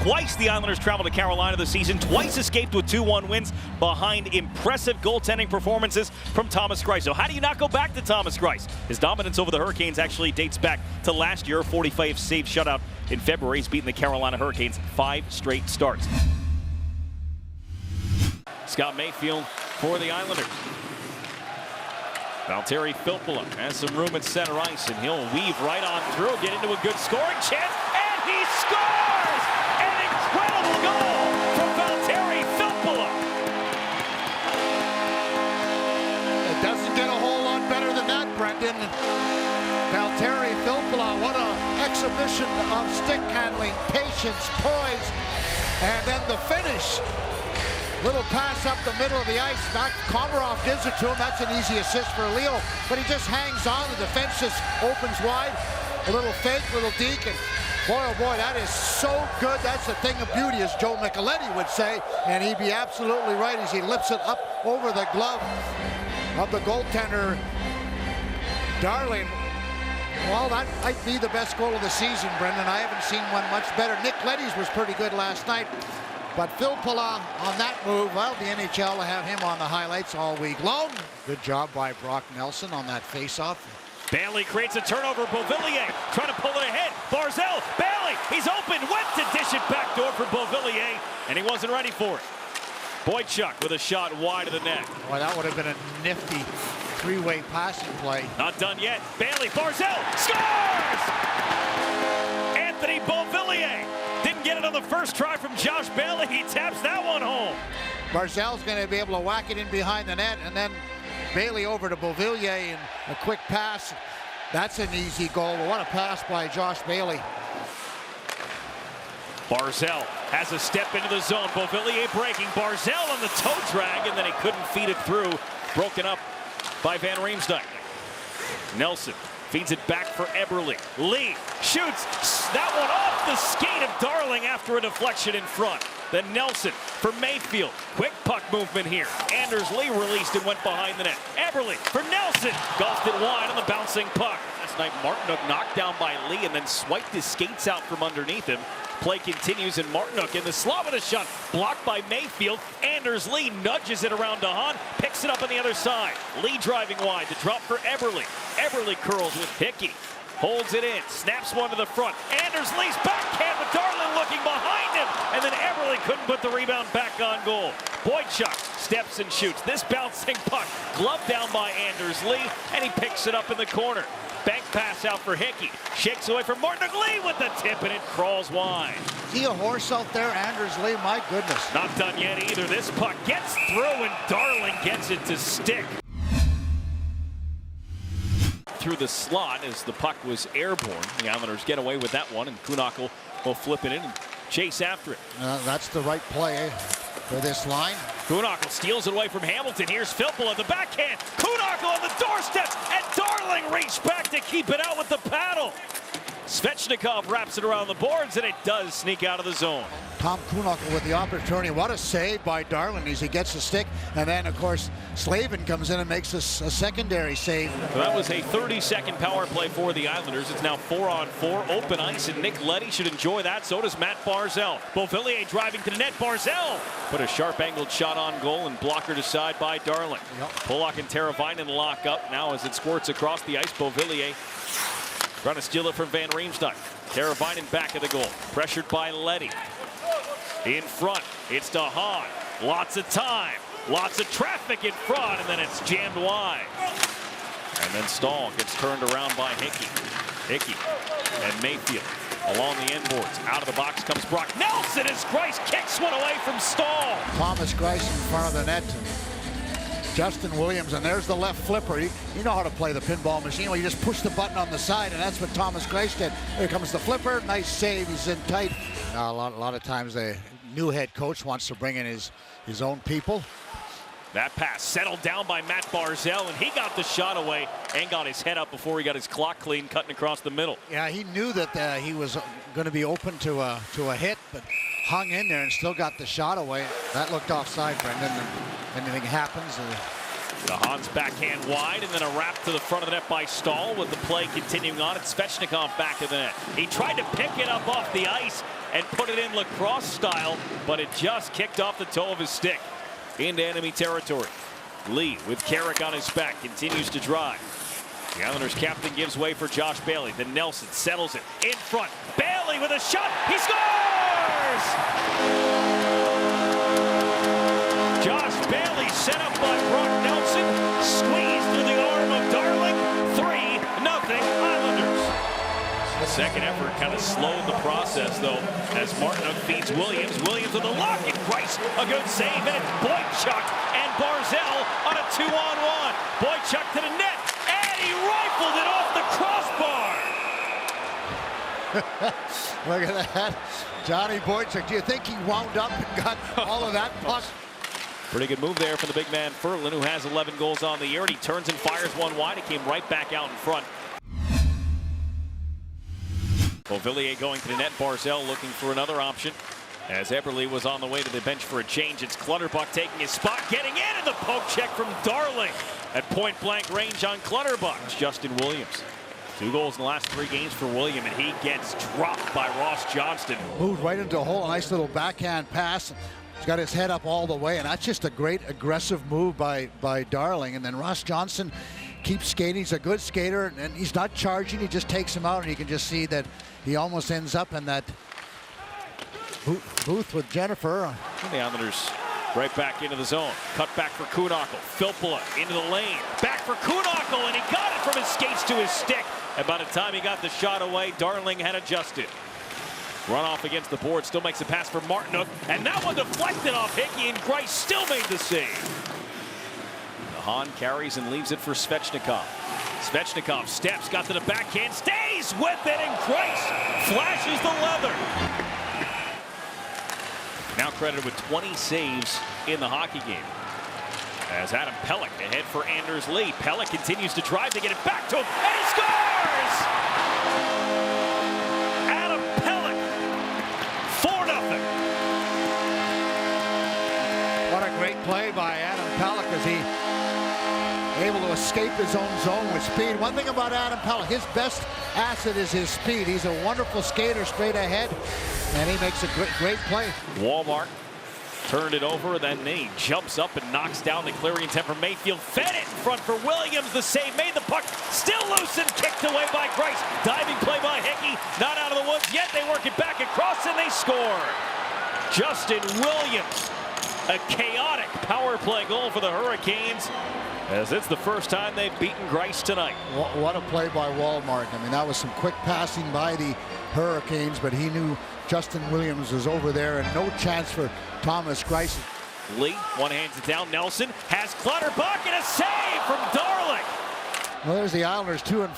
Twice the Islanders traveled to Carolina this season, twice escaped with 2-1 wins behind impressive goaltending performances from Thomas Greiss. So how do you not go back to Thomas Greiss? His dominance over the Hurricanes actually dates back to last year, 45 save shutout in February. He's beaten the Carolina Hurricanes 5 straight starts. Scott Mayfield for the Islanders. Valtteri Filppula has some room at center ice, and he'll weave right on through, get into a good scoring chance, and he scores! An incredible goal from Valtteri Filppula. It doesn't get a whole lot better than that, Brendan. Valtteri Filppula, what an exhibition of stick handling, patience, poise, and then the finish. Little pass up the middle of the ice. Komarov gives it to him. That's an easy assist for Leo. But he just hangs on. The defense just opens wide. A little fake, little deke. And boy, oh boy, that is so good. That's a thing of beauty, as Joe Micheletti would say. And he'd be absolutely right as he lifts it up over the glove of the goaltender, Darling. Well, that might be the best goal of the season, Brendan. I haven't seen one much better. Nick Leddy's was pretty good last night. But Filppula on that move, well, the NHL will have him on the highlights all week long. Good job by Brock Nelson on that faceoff. Bailey creates a turnover. Beauvillier trying to pull it ahead. Barzal, Bailey, he's open, went to dish it backdoor for Beauvillier, and he wasn't ready for it. Boychuk with a shot wide of the net. Well, that would have been a nifty three-way passing play. Not done yet. Bailey, Barzal, scores! Anthony Beauvillier. Didn't get it on the first try from Josh Bailey. He taps that one home. Barzal's going to be able to whack it in behind the net, and then Bailey over to Beauvillier and a quick pass. That's an easy goal. What a pass by Josh Bailey. Barzal has a step into the zone. Beauvillier breaking. Barzal on the toe drag, and then he couldn't feed it through. Broken up by Van Riemsdyk. Nelson feeds it back for Eberle. Lee shoots that one off the skate of Darling after a deflection in front. Then Nelson for Mayfield. Quick puck movement here. Anders Lee released and went behind the net. Eberle for Nelson. Golfed it wide on the bouncing puck. Last night, Martinook knocked down by Lee and then swiped his skates out from underneath him. Play continues, and Martinook in the slot with a shot. Blocked by Mayfield. Anders Lee nudges it around to Hahn. Picks it up on the other side. Lee driving wide. The drop for Eberle. Eberle curls with Hickey. Holds it in. Snaps one to the front. Anders Lee's backhand with Darling looking behind him. And then Eberle couldn't put the rebound back on goal. Boychuk steps and shoots. This bouncing puck gloved down by Anders Lee, and he picks it up in the corner. Bank pass out for Hickey. Shakes away from Martinook. Lee with the tip, and it crawls wide. See a horse out there, Anders Lee? My goodness. Not done yet either. This puck gets through, and Darling gets it to stick. Through the slot as the puck was airborne. The Islanders get away with that one, and Kuhnhackl will flip it in and chase after it. That's the right play for this line. Kuhnhackl steals it away from Hamilton. Here's Filppula, the backhand. Kuhnhackl on the doorstep, and Darling reached back to keep it out with the paddle. Svechnikov wraps it around the boards, and it does sneak out of the zone. Tom Kuhnhackl with the opportunity. What a save by Darling as he gets the stick. And then, of course, Slavin comes in and makes a secondary save. So that was a 30-second power play for the Islanders. It's now 4-on-4, open ice, and Nick Leddy should enjoy that. So does Matt Barzal. Beauvillier driving to the net. Barzal put a sharp-angled shot on goal and blockered aside by Darling. Yep. Pulock and Teravainen lock up. Now as it squirts across the ice, Beauvillier trying to steal it from Van Riemsdyk. Teravainen back at the goal. Pressured by Leddy. In front, it's to Hahn. Lots of time. Lots of traffic in front, and then it's jammed wide. And then Stahl gets turned around by Hickey. Hickey and Mayfield along the end boards. Out of the box comes Brock Nelson as Greiss kicks one away from Stahl. Thomas Greiss in front of the net. Justin Williams, and there's the left flipper. You know how to play the pinball machine. Well, you just push the button on the side, and that's what Thomas Greiss did. Here comes the flipper. Nice save. He's in tight. A lot of times the new head coach wants to bring in his own people. That pass settled down by Matt Barzal, and he got the shot away and got his head up before he got his clock clean, cutting across the middle. Yeah, he knew that he was going to be open to a hit, but hung in there and still got the shot away. That looked offside, Brendan. If anything happens, DeHaan's backhand wide, and then a wrap to the front of the net by Stahl, with the play continuing on. It's Svechnikov back of the net. He tried to pick it up off the ice and put it in lacrosse style, but it just kicked off the toe of his stick into enemy territory. Lee with Carrick on his back continues to drive. The Islanders captain gives way for Josh Bailey. Then Nelson settles it in front. Bailey with a shot. He scores! Josh Bailey set up by Brock Nelson. Squeezed through the arm of Darling. 3-0 Islanders. The second effort kind of slowed the process, though, as Martinook feeds Williams. Williams with a lock, and Greiss a good save, and it's Boychuk and Barzal on a 2-on-1. Boychuk to the net, and he rifled it off the crossbar. Look at that. Johnny Boychuk. Do you think he wound up and got all of that puck? Pretty good move there for the big man Ferland, who has 11 goals on the year, and he turns and fires one wide. It came right back out in front. Beauvillier going to the net. Barzal looking for another option, as Eberle was on the way to the bench for a change. It's Clutterbuck taking his spot, getting in, and the poke check from Darling at point-blank range on Clutterbuck. It's Justin Williams. 2 goals in the last 3 games for William, and he gets dropped by Ross Johnston. Moved right into a hole. A nice little backhand pass. He's got his head up all the way, and that's just a great aggressive move by Darling. And then Ross Johnston keeps skating. He's a good skater, and he's not charging. He just takes him out, and you can just see that he almost ends up in that booth with Jennifer. And the Islanders right back into the zone. Cut back for Kuhnhackl. Filppula into the lane. Back for Kuhnhackl, and he got it from his skates to his stick. And by the time he got the shot away, Darling had adjusted. Run off against the board. Still makes a pass for Martinook. And that one deflected off Hickey, and Greiss still made the save. DeHaan carries and leaves it for Svechnikov. Svechnikov steps, got to the backhand, stays with it, and Greiss flashes the leather. Now credited with 20 saves in the hockey game. As Adam Pelech ahead for Anders Lee. Pelech continues to drive to get it back to him, and he scores! Adam Pelech, 4-0. What a great play by Adam Pelech, as he able to escape his own zone with speed. One thing about Adam Pelech, his best asset is his speed. He's a wonderful skater straight ahead, and he makes a great play. Wallmark turned it over, then he jumps up and knocks down the clearing attempt for Mayfield. Fed it in front for Williams. The save made the puck still loose and kicked away by Greiss. Diving play by Hickey. Not out of the woods yet. They work it back across, and they score. Justin Williams. A chaotic power play goal for the Hurricanes, as it's the first time they've beaten Greiss tonight. What a play by Wallmark. I mean, that was some quick passing by the Hurricanes, but he knew Justin Williams was over there, and no chance for Thomas Greiss. Lee one hands it down. Nelson has Clutterbuck, and a save from Darling. Well, there's the Islanders 2 in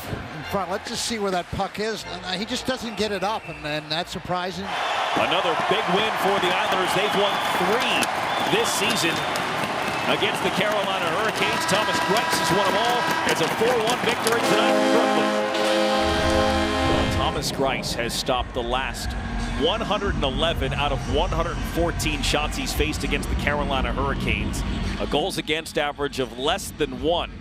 front. Let's just see where that puck is. And he just doesn't get it up, and that's surprising. Another big win for the Islanders. They've won 3 this season against the Carolina Hurricanes. Thomas Greiss has won them all. It's a 4-1 victory tonight for Brooklyn. Well, Thomas Greiss has stopped the last 111 out of 114 shots he's faced against the Carolina Hurricanes. A goals against average of less than 1.